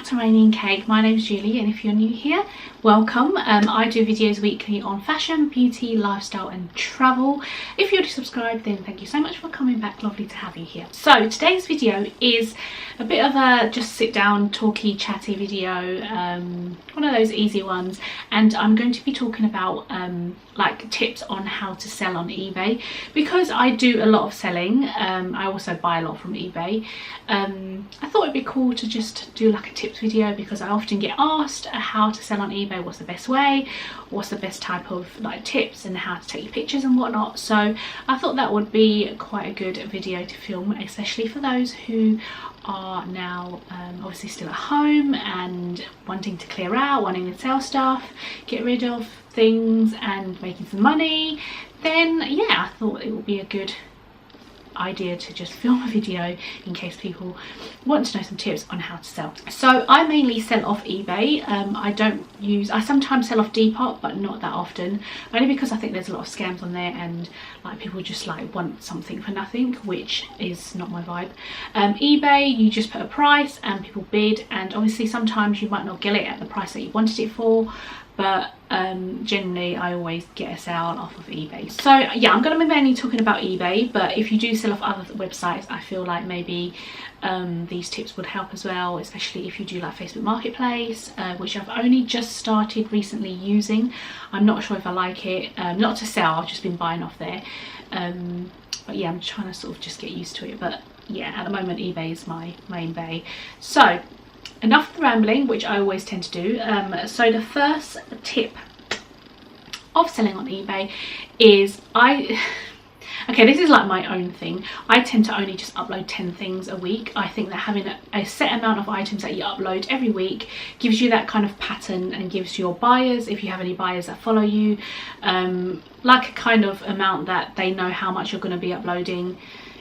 to Rainy and Cake. My name is Julie, and if you're new here, welcome. I do videos weekly on fashion, beauty, lifestyle and travel. If you're already subscribed, then thank you so much for coming back. Lovely to have you here. So today's video is a bit of a just sit down, talky, chatty video, one of those easy ones, and I'm going to be talking about like tips on how to sell on eBay, because I do a lot of selling. I also buy a lot from eBay. I thought it'd be cool to just do like a tips video, because I often get asked how to sell on eBay, what's the best way, what's the best type of like tips, and how to take your pictures and whatnot. So I thought that would be quite a good video to film, especially for those who are now obviously still at home and wanting to clear out, wanting to sell stuff, get rid of things and making some money. Then yeah, I thought it would be a good idea to just film a video in case people want to know some tips on how to sell. So I mainly sell off eBay. I sometimes sell off Depop, but not that often, only because I think there's a lot of scams on there, and like people just like want something for nothing, which is not my vibe. eBay, you just put a price and people bid, and obviously sometimes you might not get it at the price that you wanted it for, but generally I always get a sale off of eBay. So yeah, I'm going to be mainly talking about eBay, but if you do sell off other websites, I feel like maybe these tips would help as well, especially if you do like Facebook Marketplace, which I've only just started recently using. I'm not sure if I like it. Not to sell, I've just been buying off there, but yeah, I'm trying to sort of just get used to it. But yeah, at the moment eBay is my main bay. So enough of the rambling, which I always tend to do. So the first tip of selling on eBay is okay, this is like my own thing. I tend to only just upload 10 things a week. I think that having a set amount of items that you upload every week gives you that kind of pattern, and gives your buyers, if you have any buyers that follow you, like a kind of amount that they know how much you're going to be uploading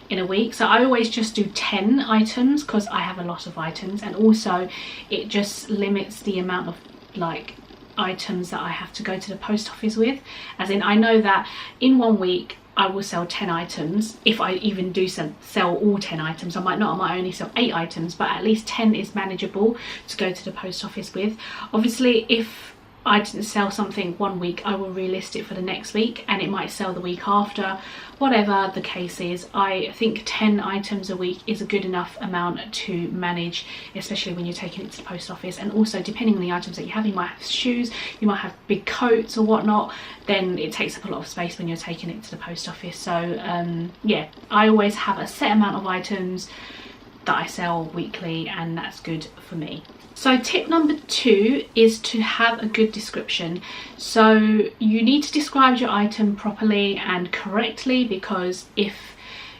in a week. So I always just do 10 items because I have a lot of items, and also it just limits the amount of like items that I have to go to the post office with. As in, I know that in 1 week I will sell 10 items. If I even do sell all 10 items, I might not, I might only sell 8 items, but at least 10 is manageable to go to the post office with. Obviously, if I didn't sell something 1 week, I will relist it for the next week, and it might sell the week after, whatever the case is. I think 10 items a week is a good enough amount to manage, especially when you're taking it to the post office. And also, depending on the items that you have, you might have shoes, you might have big coats or whatnot, then it takes up a lot of space when you're taking it to the post office. So yeah, I always have a set amount of items that I sell weekly, and that's good for me. So tip number 2 is to have a good description. So you need to describe your item properly and correctly, because if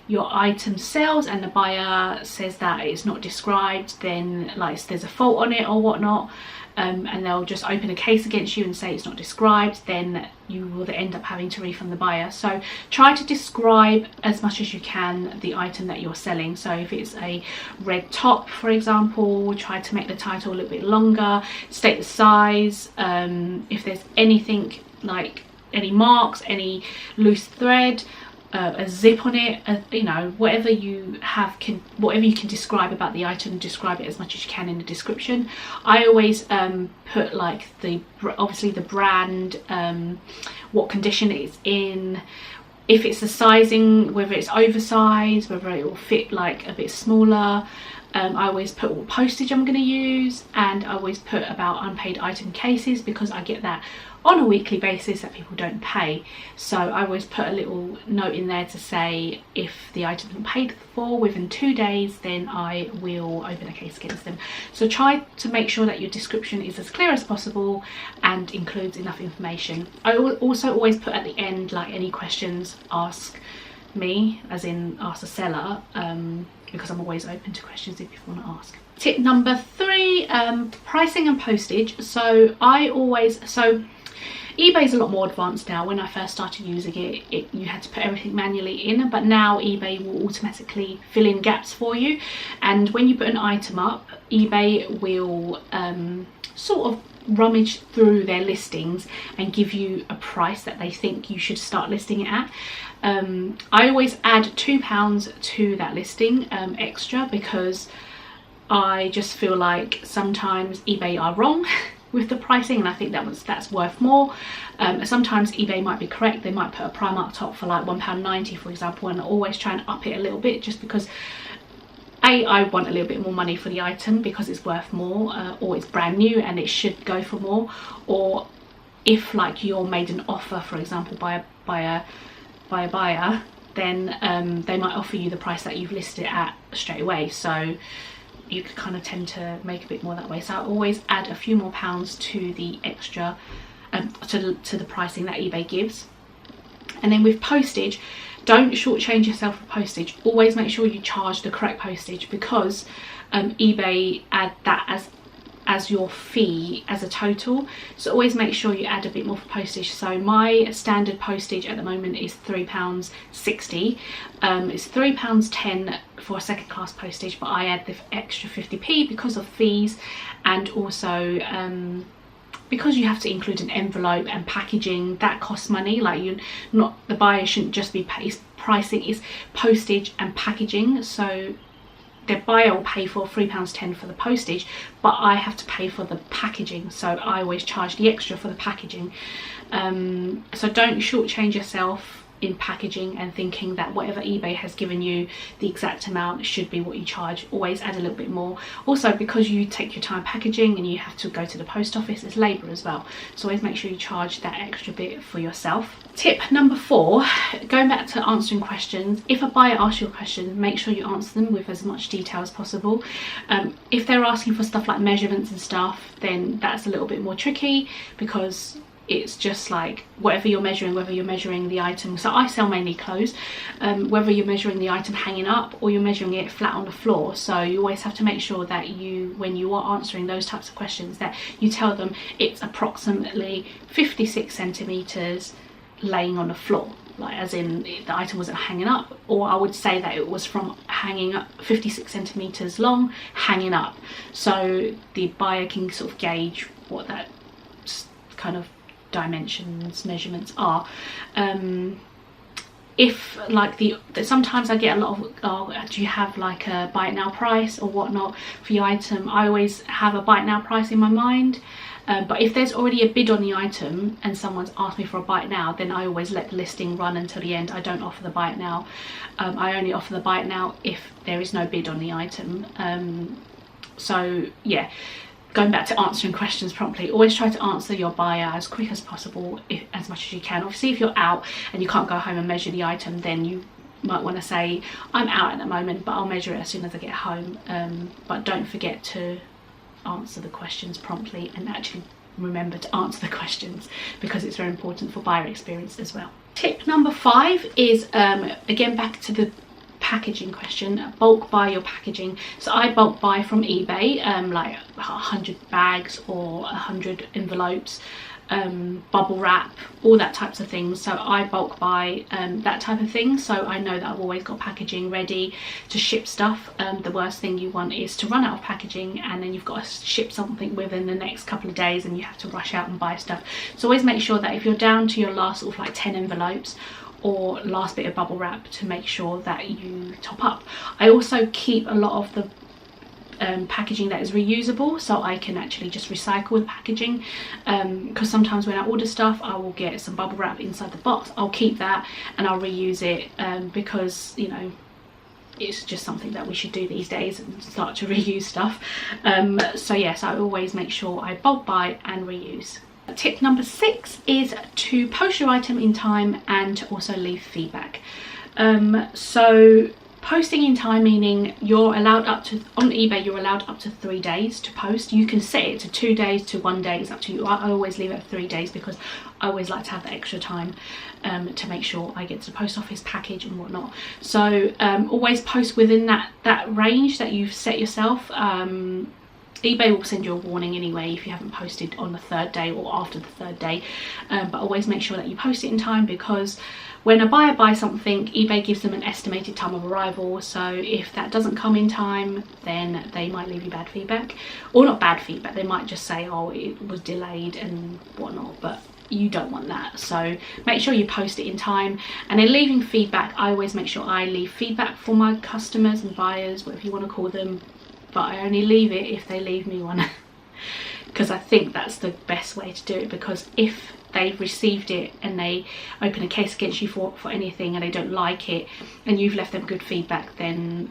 your item sells and the buyer says that it's not described, then like there's a fault on it or whatnot, and they'll just open a case against you and say it's not described, then you will end up having to refund the buyer. So try to describe as much as you can the item that you're selling. So if it's a red top, for example, try to make the title a little bit longer, state the size, if there's anything like any marks, any loose thread, a zip on it, you know, whatever you can describe about the item, describe it as much as you can in the description. I always put like obviously the brand, what condition it's in, if it's the sizing, whether it's oversized, whether it will fit like a bit smaller. I always put what postage I'm going to use, and I always put about unpaid item cases, because I get that on a weekly basis that people don't pay. So I always put a little note in there to say if the item's been paid for within 2 days, then I will open a case against them. So try to make sure that your description is as clear as possible and includes enough information. I also always put at the end, like, any questions, ask me, as in ask the seller, because I'm always open to questions if you want to ask. Tip number 3, pricing and postage. So eBay's a lot more advanced now. When I first started using it, you had to put everything manually in, but now eBay will automatically fill in gaps for you. And when you put an item up, eBay will sort of rummage through their listings and give you a price that they think you should start listing it at. I always add £2 to that listing extra, because I just feel like sometimes eBay are wrong with the pricing, and I think that's worth more. Sometimes eBay might be correct. They might put a Primark top for like £1.90 for example, and always try and up it a little bit, just because I want a little bit more money for the item because it's worth more, or it's brand new and it should go for more. Or if like you're made an offer, for example, by a buyer, then they might offer you the price that you've listed it at straight away, so you could kind of tend to make a bit more that way. So I always add a few more pounds to the extra, to the pricing that eBay gives. And then with postage, don't shortchange yourself for postage. Always make sure you charge the correct postage, because eBay add that as your fee as a total. So always make sure you add a bit more for postage. So my standard postage at the moment is £3.60. It's £3.10 for a second class postage, but I add the extra 50p because of fees, and also because you have to include an envelope and packaging. That costs money. Like, the buyer shouldn't just be pricing, is postage and packaging. So the buyer will pay for £3.10 for the postage, but I have to pay for the packaging, so I always charge the extra for the packaging. So don't shortchange yourself in packaging and thinking that whatever eBay has given you, the exact amount should be what you charge. Always add a little bit more. Also, because you take your time packaging and you have to go to the post office, it's labour as well, so always make sure you charge that extra bit for yourself. Tip number 4, going back to answering questions. If a buyer asks you a question, make sure you answer them with as much detail as possible. If they're asking for stuff like measurements and stuff, then that's a little bit more tricky, because it's just like whatever you're measuring, whether you're measuring the item, so I sell mainly clothes, whether you're measuring the item hanging up or you're measuring it flat on the floor. So you always have to make sure that when you are answering those types of questions, that you tell them it's approximately 56 centimeters laying on the floor, like as in the item wasn't hanging up. Or I would say that it was from hanging up 56 centimeters long, hanging up, so the buyer can sort of gauge what that kind of dimensions, measurements are. If like sometimes I get a lot of, oh, do you have like a buy it now price or whatnot for your item? I always have a buy it now price in my mind, but if there's already a bid on the item and someone's asked me for a buy it now, then I always let the listing run until the end. I don't offer the buy it now. I only offer the buy it now if there is no bid on the item. So yeah, going back to answering questions promptly, always try to answer your buyer as quick as possible, as much as you can. Obviously, if you're out and you can't go home and measure the item, then you might want to say, I'm out at the moment, but I'll measure it as soon as I get home. But don't forget to answer the questions promptly, and actually remember to answer the questions, because it's very important for buyer experience as well. Tip number 5 is, again, back to the packaging question. Bulk buy your packaging. So I bulk buy from eBay, like 100 bags or 100 envelopes, bubble wrap, all that types of things. So I bulk buy that type of thing, so I know that I've always got packaging ready to ship stuff. The worst thing you want is to run out of packaging and then you've got to ship something within the next couple of days and you have to rush out and buy stuff. So always make sure that if you're down to your last sort of like 10 envelopes or last bit of bubble wrap, to make sure that you top up. I also keep a lot of the packaging that is reusable, so I can actually just recycle the packaging, because sometimes when I order stuff I will get some bubble wrap inside the box. I'll keep that and I'll reuse it, because, you know, it's just something that we should do these days and start to reuse stuff. So yes, I always make sure I bulk buy and reuse. Tip number 6 is to post your item in time and to also leave feedback. So posting in time, meaning you're allowed up to, on eBay you're allowed up to 3 days to post. You can set it to 2 days to 1 day, it's up to you. I always leave it at 3 days because I always like to have the extra time to make sure I get to the post office, package and whatnot. So always post within that range that you've set yourself. eBay will send you a warning anyway if you haven't posted on the 3rd day or after the 3rd day, but always make sure that you post it in time, because when a buyer buys something, eBay gives them an estimated time of arrival. So if that doesn't come in time, then they might leave you bad feedback, or not bad feedback, they might just say, oh, it was delayed and whatnot, but you don't want that. So make sure you post it in time. And then leaving feedback, I always make sure I leave feedback for my customers and buyers, whatever you want to call them, but I only leave it if they leave me one. Because I think that's the best way to do it, because if they've received it and they open a case against you for anything and they don't like it and you've left them good feedback, then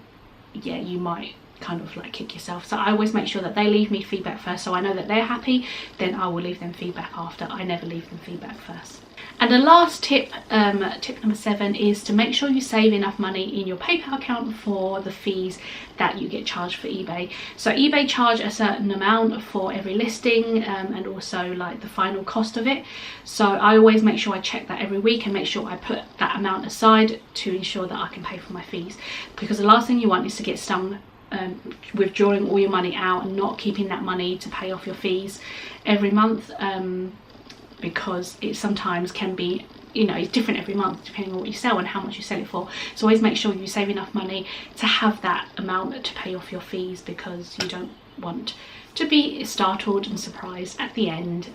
yeah, you might kind of like kick yourself. So I always make sure that they leave me feedback first, so I know that they're happy, then I will leave them feedback after. I never leave them feedback first. And the last tip, tip number 7, is to make sure you save enough money in your PayPal account for the fees that you get charged for eBay. So eBay charge a certain amount for every listing, and also like the final cost of it. So I always make sure I check that every week and make sure I put that amount aside to ensure that I can pay for my fees, because the last thing you want is to get stung withdrawing all your money out and not keeping that money to pay off your fees every month, because it sometimes can be, you know, it's different every month depending on what you sell and how much you sell it for. So always make sure you save enough money to have that amount to pay off your fees, because you don't want to be startled and surprised at the end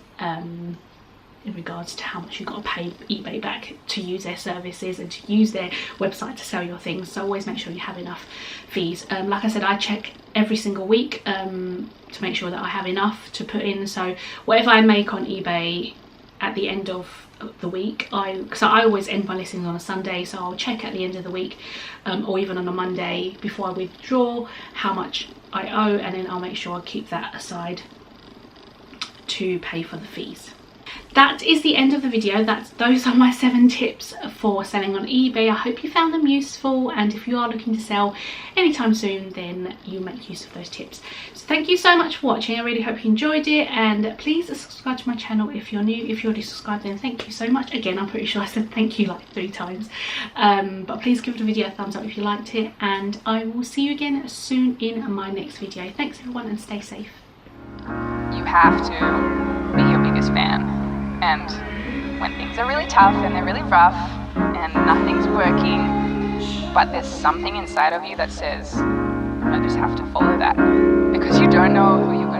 in regards to how much you've got to pay eBay back to use their services and to use their website to sell your things. So always make sure you have enough fees. Like I said, I check every single week to make sure that I have enough to put in. So whatever I make on eBay at the end of the week, so I always end my listings on a Sunday, so I'll check at the end of the week, or even on a Monday before I withdraw, how much I owe, and then I'll make sure I keep that aside to pay for the fees. That is the end of the video. Those are my 7 tips for selling on eBay. I hope you found them useful, and if you are looking to sell anytime soon, then you make use of those tips. So thank you so much for watching. I really hope you enjoyed it, and please subscribe to my channel if you're new. If you're already subscribed, then thank you so much. Again, I'm pretty sure I said thank you like 3 times, but please give the video a thumbs up if you liked it, and I will see you again soon in my next video. Thanks everyone, and stay safe. You have to be your biggest fan. And when things are really tough and they're really rough and nothing's working, but there's something inside of you that says, I just have to follow that, because you don't know who you're going to